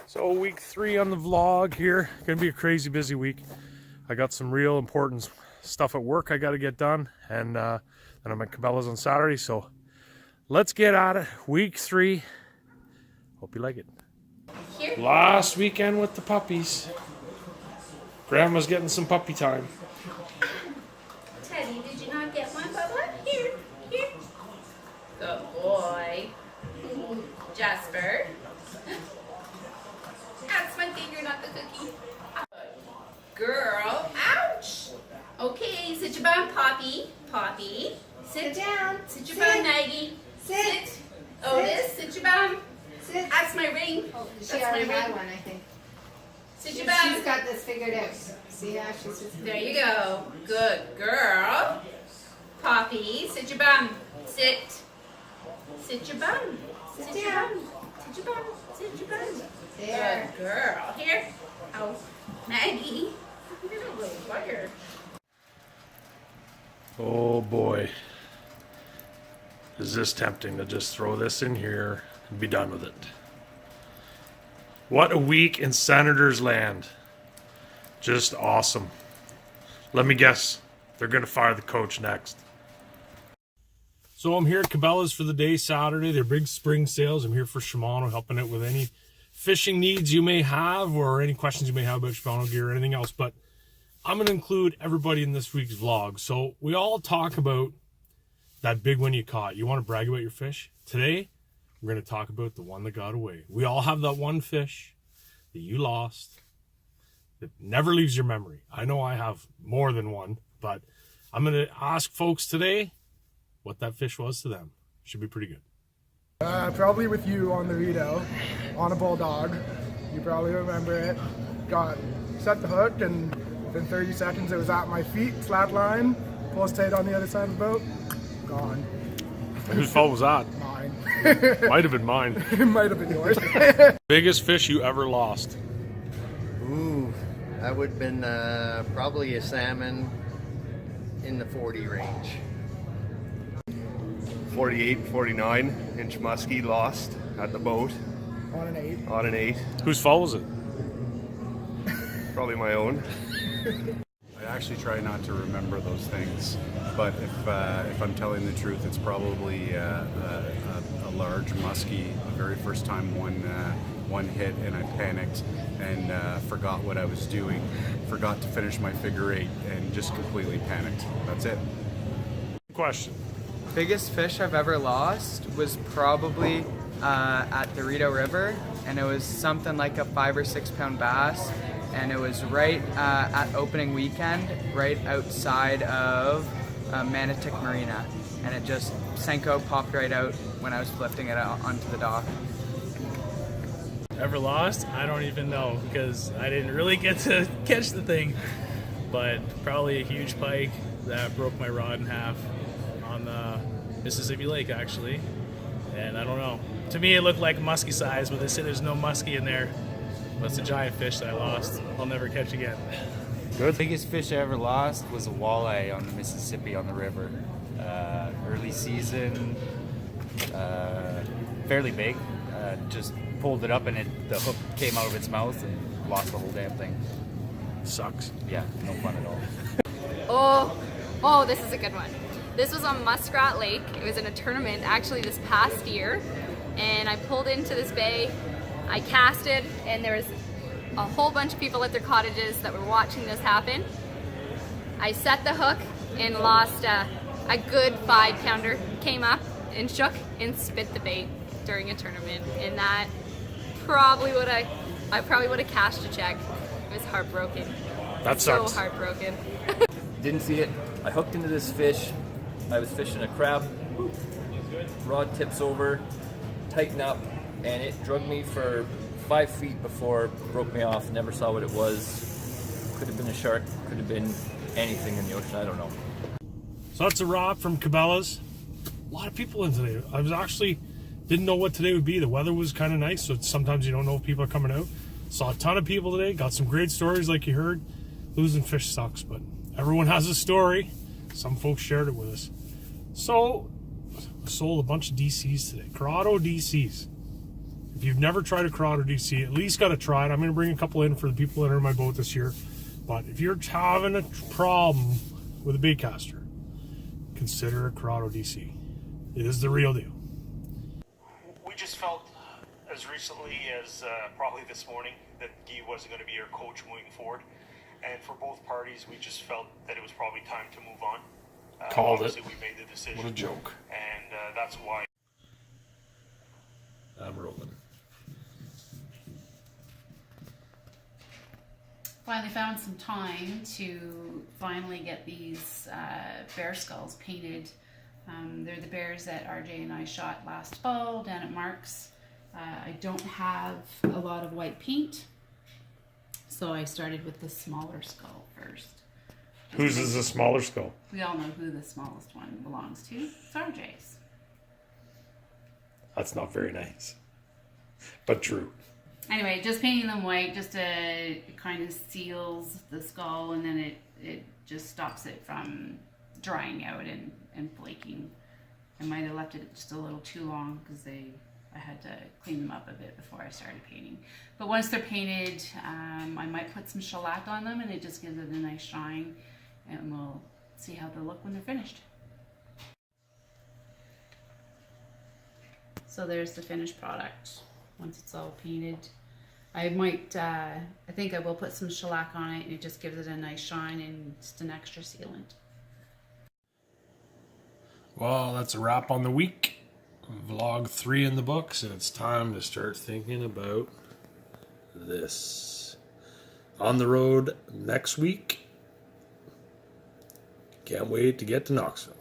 So week 3 on the vlog here. Gonna be a crazy busy week. I got some real important stuff at work I gotta get done, and then I'm at Cabela's on Saturday, so let's get at it. Week 3. Hope you like it. Here. Last weekend with the puppies. Grandma's getting some puppy time. Teddy, did you not get one, Bubba? Here, here. Good boy. Jasper. That's my finger, not the cookie. Girl, ouch. Okay, sit your bum, Poppy. Poppy. Sit down. Sit your bum, Maggie. Sit. Otis, sit your bum. Sit. That's my ring. Oh, she That's already my had ring. one, I think. Sit your She's bum. got this figured out. See how she's just... There you go. Good girl. Poppy, sit your bum. Sit. Sit your bum. Sit your bum. Sit your bum. Sit your bum. There. Good girl. Here. Oh, Maggie. You're a little bugger. Oh boy. Is this tempting to just throw this in here and be done with it. What a week in Senators land. Just awesome. Let me guess, they're going to fire the coach next. So I'm here at Cabela's for the day, Saturday. Their big spring sales. I'm here for Shimano, helping out with any fishing needs you may have or any questions you may have about Shimano gear or anything else. But I'm going to include everybody in this week's vlog. So we all talk about that big one you caught. You want to brag about your fish? Today, we're going to talk about the one that got away. We all have that one fish that you lost that never leaves your memory. I know I have more than one, but I'm going to ask folks today what that fish was to them. Should be pretty good. Probably with you on the Rito, on a bulldog. You probably remember it. Set the hook, and within 30 seconds it was at my feet, flat line, post tight on the other side of the boat, gone. Whose fault was that? Mine. Might have been mine. It might have been yours. Biggest fish you ever lost? Ooh, that would have been probably a salmon in the 40 range. 48, 49 inch muskie lost at the boat On an 8. on an 8. Whose fault was it? Probably my own. I actually try not to remember those things, but if I'm telling the truth, it's probably a large muskie. The very first time one hit, and I panicked and forgot what I was doing, forgot to finish my figure 8, and just completely panicked. That's it. Question. Biggest fish I've ever lost was probably at the Rito River, and it was something like a 5 or 6 pound bass, and it was right at opening weekend, right outside of Manotick Marina, and it just sank out, popped right out when I was lifting it out onto the dock. Ever lost? I don't even know, because I didn't really get to catch the thing, but probably a huge pike that broke my rod in half on the Mississippi Lake, actually. And I don't know, to me it looked like muskie size, but they say there's no muskie in there. But it's a giant fish that I lost. I'll never catch again. The biggest fish I ever lost was a walleye on the Mississippi on the river. Early season, fairly big. Just pulled it up and the hook came out of its mouth and lost the whole damn thing. Sucks. Yeah, no fun at all. Oh, this is a good one. This was on Muskrat Lake. It was in a tournament actually this past year, and I pulled into this bay. I casted, and there was a whole bunch of people at their cottages that were watching this happen. I set the hook and lost a good 5 pounder. Came up and shook and spit the bait during a tournament, and that probably would I probably would have cashed a check. It was heartbroken. That sucks. So heartbroken. Didn't see it. I hooked into this fish. I was fishing a crab. Rod tips over, tighten up, and it drugged me for 5 feet before it broke me off. Never saw what it was. Could have been a shark, could have been anything in the ocean, I don't know. So that's a wrap from Cabela's. A lot of people in today. I was actually didn't know what today would be. The weather was kind of nice, so sometimes you don't know if people are coming out. Saw a ton of people today. Got some great stories like you heard. Losing fish sucks, but everyone has a story. Some folks shared it with us. So I sold a bunch of DCs today. Corrado DCs. If you've never tried a Corrado DC, at least got to try it. I'm going to bring a couple in for the people that are in my boat this year. But if you're having a problem with a baitcaster, consider a Corrado DC. It is the real deal. We just felt as recently as probably this morning that Guy wasn't going to be our coach moving forward. And for both parties, we just felt that it was probably time to move on. Called obviously, it. We made the decision. What a joke. And that's why. I'm rolling. Finally found some time to finally get these bear skulls painted. They're the bears that RJ and I shot last fall down at Mark's. I don't have a lot of white paint, so I started with the smaller skull first. Whose is the smaller skull? We all know who the smallest one belongs to. It's RJ's. That's not very nice, but true. Anyway, just painting them white just kind of seals the skull, and then it just stops it from drying out and flaking. I might have left it just a little too long because I had to clean them up a bit before I started painting. But once they're painted, I might put some shellac on them, and it just gives it a nice shine, and we'll see how they look when they're finished. So there's the finished product once it's all painted. I might, I think I will put some shellac on it, and it just gives it a nice shine and just an extra sealant. Well, that's a wrap on the week. Vlog 3 in the books, and it's time to start thinking about this. On the road next week. Can't wait to get to Knoxville.